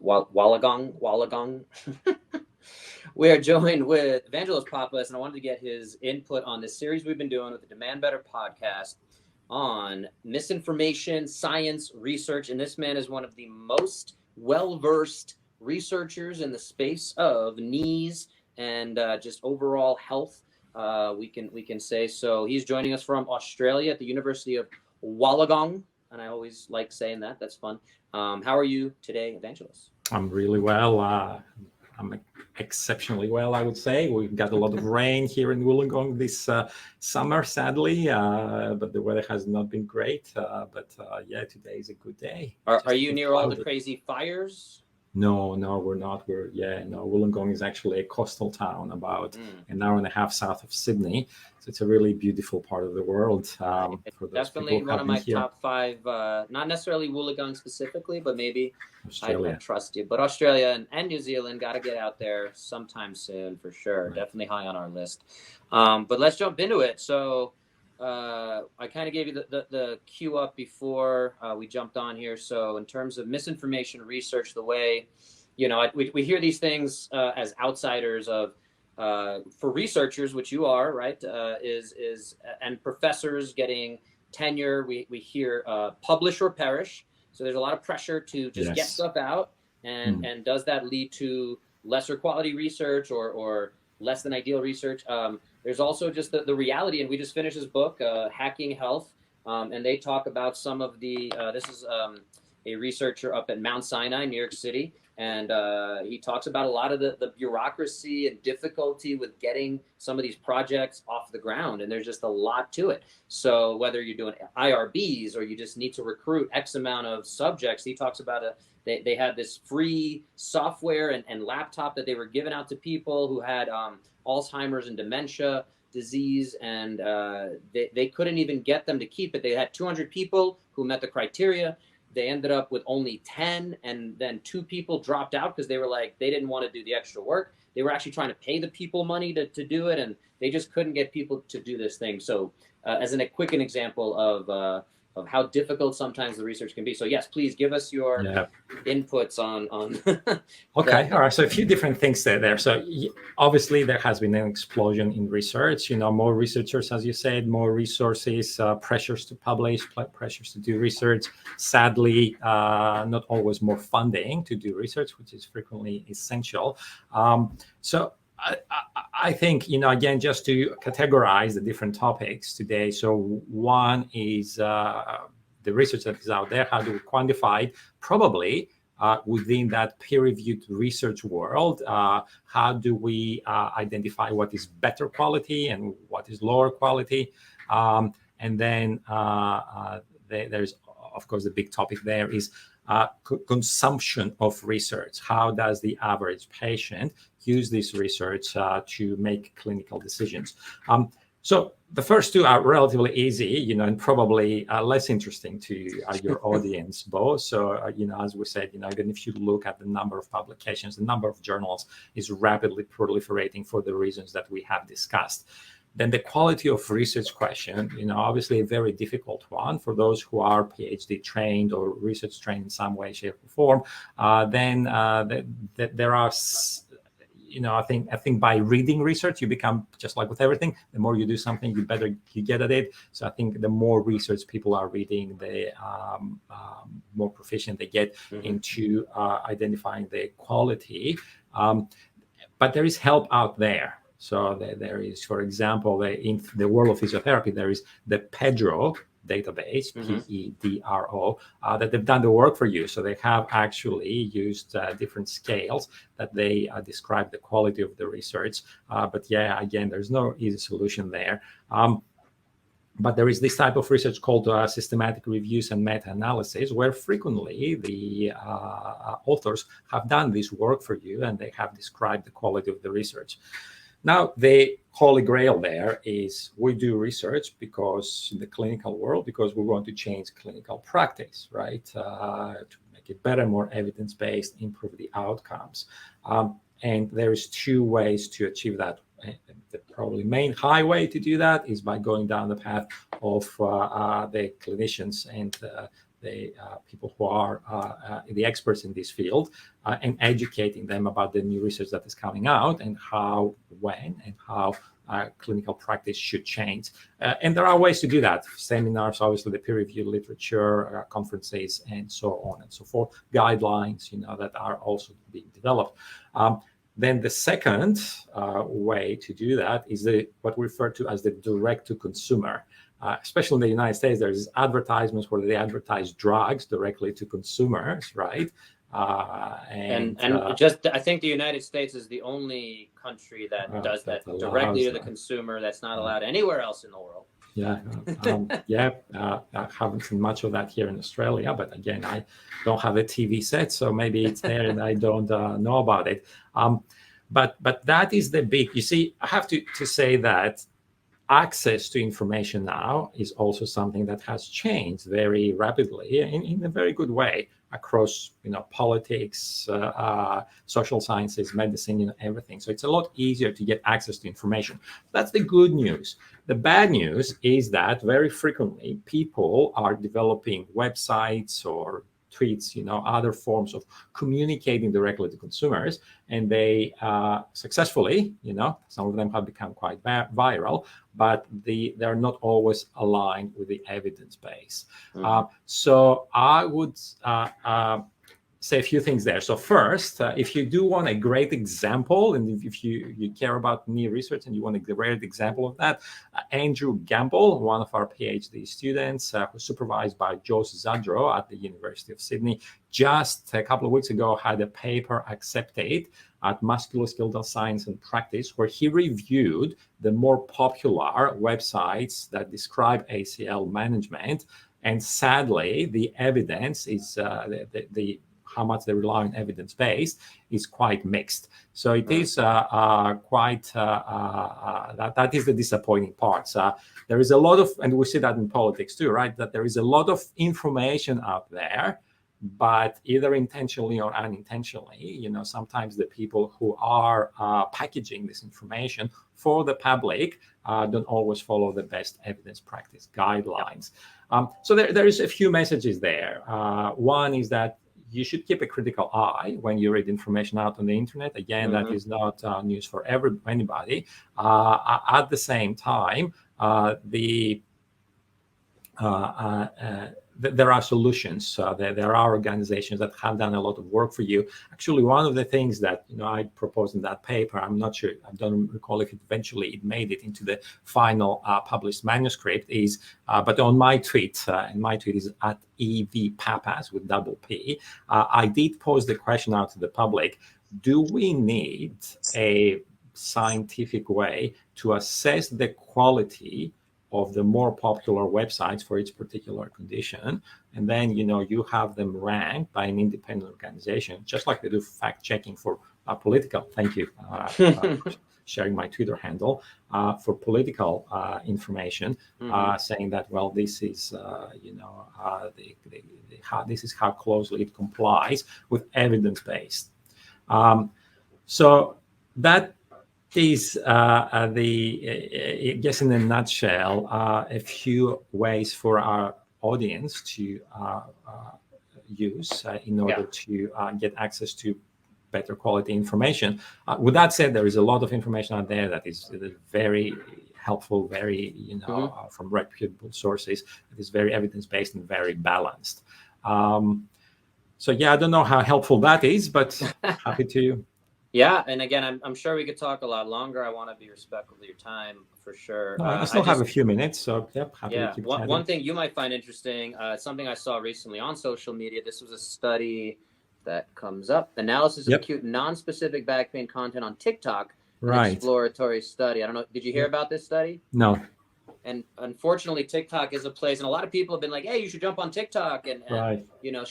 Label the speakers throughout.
Speaker 1: Wollongong. We are joined with Evangelos Pappas, and I wanted to get his input on this series we've been doing with the Demand Better podcast on misinformation, science, research. And this man is one of the most well-versed researchers in the space of knees and just overall health. We can say so. He's joining us from Australia at the University of Wollongong, and I always like saying that. That's fun. How are you today, Evangelos?
Speaker 2: I'm really well. I'm exceptionally well, I would say. We've got a lot of rain here in Wollongong this summer, sadly, but the weather has not been great. Yeah, today is a good day.
Speaker 1: Are you near all the crazy fires?
Speaker 2: No, we're not. Wollongong is actually a coastal town about an hour and a half south of Sydney. So it's a really beautiful part of the world.
Speaker 1: For those definitely one of my top five, not necessarily Wollongong specifically, but maybe I trust you. But Australia and New Zealand got to get out there sometime soon for sure. Right. Definitely high on our list. But let's jump into it. So I kind of gave you the cue up before we jumped on here. So in terms of misinformation research, the way, we hear these things as outsiders of, for researchers, which you are, right, and professors getting tenure, we hear publish or perish. So there's a lot of pressure to just get stuff out. And does that lead to lesser quality research or less than ideal research? There's also just the reality, and we just finished this book, Hacking Health, and they talk about some of the, this is a researcher up at Mount Sinai, New York City, and he talks about a lot of the bureaucracy and difficulty with getting some of these projects off the ground, and there's just a lot to it. So whether you're doing IRBs or you just need to recruit X amount of subjects, he talks about they had this free software and laptop that they were giving out to people who had Alzheimer's and dementia disease, and they couldn't even get them to keep it. They had 200 people who met the criteria. They ended up with only 10, and then 2 people dropped out because they didn't want to do the extra work. They were actually trying to pay the people money to do it, and they just couldn't get people to do this thing. So as a quick example of how difficult sometimes the research can be. So yes, please give us your inputs on
Speaker 2: Okay, all right. So a few different things there. So obviously there has been an explosion in research. More researchers, as you said, more resources, pressures to publish, pressures to do research. Sadly, not always more funding to do research, which is frequently essential. So I think, again, just to categorize the different topics today. So one is the research that is out there. How do we quantify it? Probably within that peer-reviewed research world, how do we identify what is better quality and what is lower quality? And then there's, of course, the big topic there is consumption of research. How does the average patient use this research to make clinical decisions? So the first two are relatively easy, and probably less interesting to your audience, Bo. So, as we said, even if you look at the number of publications, the number of journals is rapidly proliferating for the reasons that we have discussed. Then the quality of research question, obviously a very difficult one for those who are PhD trained or research trained in some way, shape, or form. Then there are, I think by reading research, you become, just like with everything, the more you do something, the better you get at it. So I think the more research people are reading, the more proficient they get into identifying the quality. But there is help out there. So there is, for example, in the world of physiotherapy, there is the PEDRO database, PEDRO, that they've done the work for you. So they have actually used different scales that they describe the quality of the research. But yeah, again, there's no easy solution there. But there is this type of research called systematic reviews and meta-analysis, where frequently the authors have done this work for you and they have described the quality of the research. Now, the holy grail there is we do research because in the clinical world, because we want to change clinical practice, right? To make it better, more evidence-based, improve the outcomes. And there is 2 ways to achieve that. The probably main highway to do that is by going down the path of the clinicians and people who are the experts in this field, and educating them about the new research that is coming out and how, when, and how clinical practice should change. And there are ways to do that. Seminars, obviously, the peer-reviewed literature, conferences, and so on and so forth. Guidelines, that are also being developed. Then the second way to do that is what we refer to as the direct-to-consumer. Especially in the United States, there's advertisements where they advertise drugs directly to consumers, right?
Speaker 1: And just, I think the United States is the only country that does that directly to the consumer. That's not allowed anywhere else in the world.
Speaker 2: Yeah, I haven't seen much of that here in Australia, but again, I don't have a TV set, so maybe it's there and I don't know about it. But that is the big. You see, I have to say that access to information now is also something that has changed very rapidly in a very good way across, politics, social sciences, medicine, everything. So it's a lot easier to get access to information. That's the good news. The bad news is that very frequently people are developing websites or tweets, other forms of communicating directly to consumers, and they successfully, some of them have become quite viral, but they're not always aligned with the evidence base. So I would say a few things there. So first, if you do want a great example, and if you care about new research and you want a great example of that, Andrew Gamble, one of our PhD students, who's supervised by Jos Zadro at the University of Sydney, just a couple of weeks ago had a paper accepted at Musculoskeletal Science and Practice, where he reviewed the more popular websites that describe ACL management. And sadly, the evidence is how much they rely on evidence-based is quite mixed. So it is quite, that is the disappointing part. There is a lot of, and we see that in politics too, right? That there is a lot of information out there, but either intentionally or unintentionally, sometimes the people who are packaging this information for the public don't always follow the best evidence practice guidelines. So there is a few messages there. One is that you should keep a critical eye when you read information out on the internet. Again, that is not news for anybody. At the same time, there are solutions. There are organizations that have done a lot of work for you. Actually, one of the things that I proposed in that paper, I'm not sure, I don't recall if it made it into the final published manuscript, is but on my tweet, and my tweet is at EV Pappas with double P. I did pose the question out to the public: do we need a scientific way to assess the quality of the more popular websites for each particular condition, and then you have them ranked by an independent organization, just like they do fact checking for political. Thank you for sharing my Twitter handle for political information, saying that this is this is how closely it complies with evidence based. So that is I guess in a nutshell, a few ways for our audience to use in order to get access to better quality information. With that said, there is a lot of information out there that is very helpful, very from reputable sources. It is very evidence-based and very balanced. So I don't know how helpful that is, but happy to.
Speaker 1: Yeah, and again, I'm sure we could talk a lot longer. I want to be respectful of your time for sure.
Speaker 2: No, I still have a few minutes, so happy to keep chatting.
Speaker 1: One thing you might find interesting, something I saw recently on social media. This was a study that comes up: analysis of acute non-specific back pain content on TikTok. Right. Exploratory study. I don't know. Did you hear about this study?
Speaker 2: No.
Speaker 1: And unfortunately, TikTok is a place, and a lot of people have been like, "Hey, you should jump on TikTok and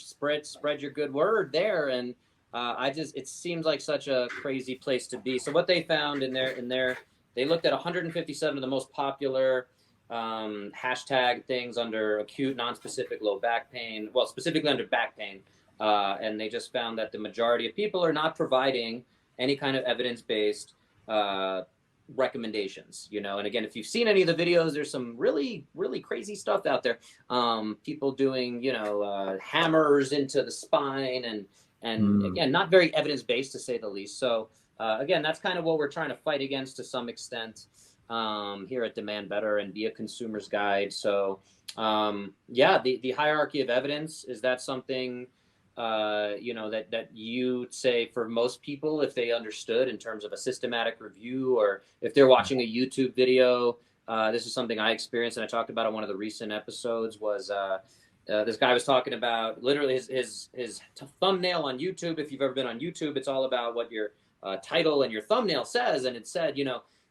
Speaker 1: spread your good word there." And it seems like such a crazy place to be. So what they found in there, they looked at 157 of the most popular hashtag things under acute non-specific low back pain. Well, specifically under back pain, and they just found that the majority of people are not providing any kind of evidence-based recommendations, and again, if you've seen any of the videos, there's some really, really crazy stuff out there. People doing, hammers into the spine and again, not very evidence-based to say the least. So again, that's kind of what we're trying to fight against to some extent here at Demand Better and be a consumer's guide. So the hierarchy of evidence, is that something that you say for most people, if they understood in terms of a systematic review, or if they're watching a YouTube video, this is something I experienced and I talked about on one of the recent episodes, was this guy was talking about literally his thumbnail on YouTube. If you've ever been on YouTube, it's all about what your title and your thumbnail says. And it said,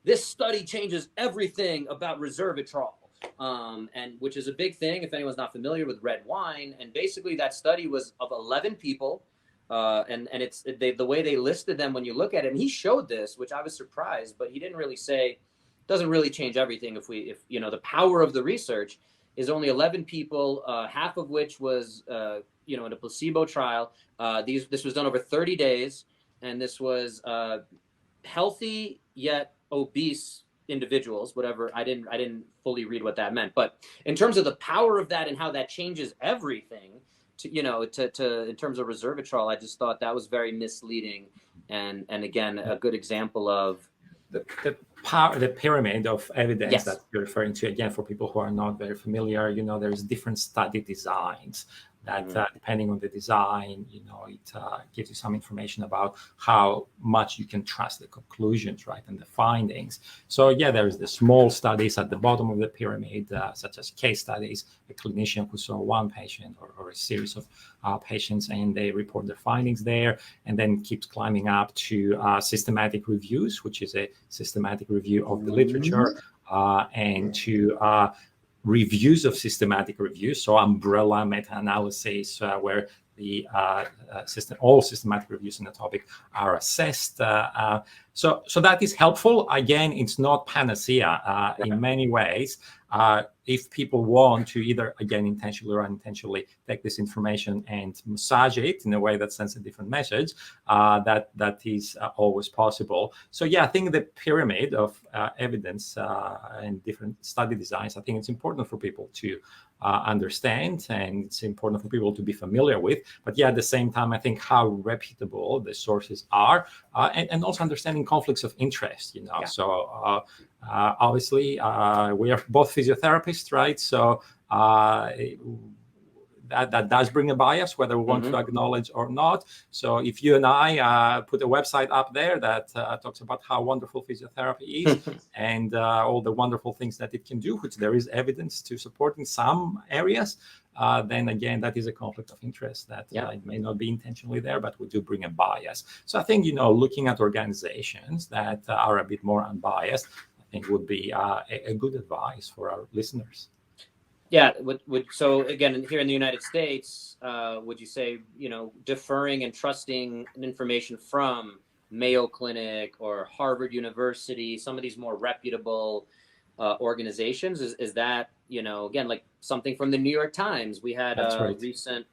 Speaker 1: this study changes everything about resveratrol. And which is a big thing if anyone's not familiar with red wine. And basically that study was of 11 people. And it's the way they listed them when you look at it. And he showed this, which I was surprised, but he didn't really say, doesn't really change everything. If the power of the research is only 11 people, half of which was, in a placebo trial. This was done over 30 days. And this was healthy yet obese individuals, whatever. I didn't fully read what that meant, but in terms of the power of that and how that changes everything to in terms of resveratrol, I just thought that was very misleading. And again, a good example of
Speaker 2: the power, the pyramid of evidence.
Speaker 1: Yes.
Speaker 2: That you're referring to. Again, for people who are not very familiar, there's different study designs that depending on the design, it gives you some information about how much you can trust the conclusions, right, and the findings. So there's the small studies at the bottom of the pyramid, such as case studies, a clinician who saw one patient or a series of patients, and they report their findings there, and then keeps climbing up to systematic reviews, which is a systematic review of the literature, and to reviews of systematic reviews, so umbrella meta-analysis, where the all systematic reviews on the topic are assessed. So that is helpful. Again, it's not panacea in many ways. If people want to either, again, intentionally or unintentionally take this information and massage it in a way that sends a different message, that is always possible. So I think the pyramid of evidence and different study designs, I think it's important for people to understand, and it's important for people to be familiar with. But at the same time, I think how reputable the sources are, and also understanding conflicts of interest. So obviously we are both physiotherapists, right? So that does bring a bias, whether we want to acknowledge or not. So if you and I put a website up there that talks about how wonderful physiotherapy is and all the wonderful things that it can do, which there is evidence to support in some areas, then again, that is a conflict of interest that it may not be intentionally there, but we do bring a bias. So I think, looking at organizations that are a bit more unbiased, I think would be a good advice for our listeners.
Speaker 1: So again, here in the United States, would you say, deferring and trusting information from Mayo Clinic or Harvard University, some of these more reputable organizations, is that, again, like something from the New York Times? We had a recent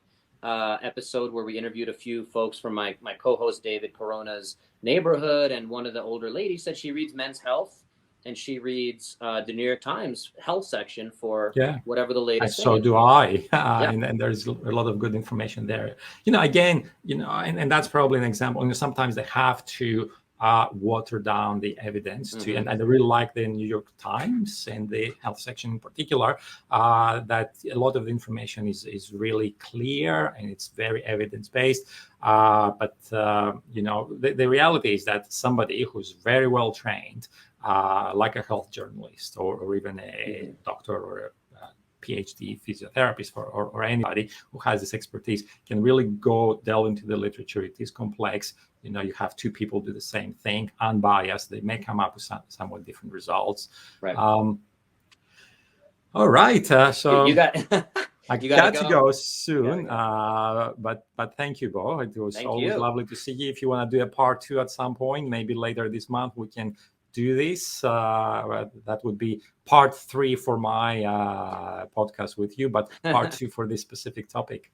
Speaker 1: episode where we interviewed a few folks from my co-host David Corona's neighborhood, and one of the older ladies said she reads Men's Health, and she reads the New York Times health section for whatever the latest
Speaker 2: thing. So do I. And there's a lot of good information there. Again, and that's probably an example. Sometimes they have to water down the evidence to, and I really like the New York Times and the health section in particular, that a lot of the information is really clear and it's very evidence-based. But the reality is that somebody who's very well trained, like a health journalist or even a doctor or a PhD physiotherapist or anybody who has this expertise, can really go delve into the literature. It is complex. You have two people do the same thing, unbiased. They may come up with somewhat different results.
Speaker 1: Right.
Speaker 2: All right. So
Speaker 1: you got.
Speaker 2: I got to go soon, but thank you, Bo. It was always lovely to see you. If you want to do a part 2 at some point, maybe later this month, we can do this. That would be part 3 for my podcast with you, but part 2 for this specific topic.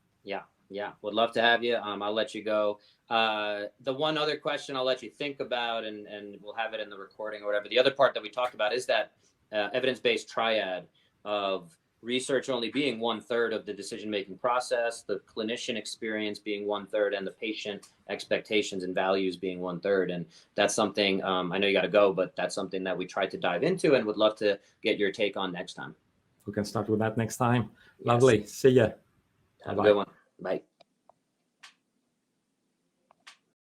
Speaker 1: Yeah, would love to have you. I'll let you go. The one other question I'll let you think about, and we'll have it in the recording or whatever. The other part that we talked about is that evidence-based triad of research only being 1/3 of the decision-making process, the clinician experience being 1/3, and the patient expectations and values being 1/3. And that's something, I know you got to go, but that's something that we tried to dive into and would love to get your take on next time.
Speaker 2: We can start with that next time. Yes. Lovely. See ya.
Speaker 1: Have a good one. Bye.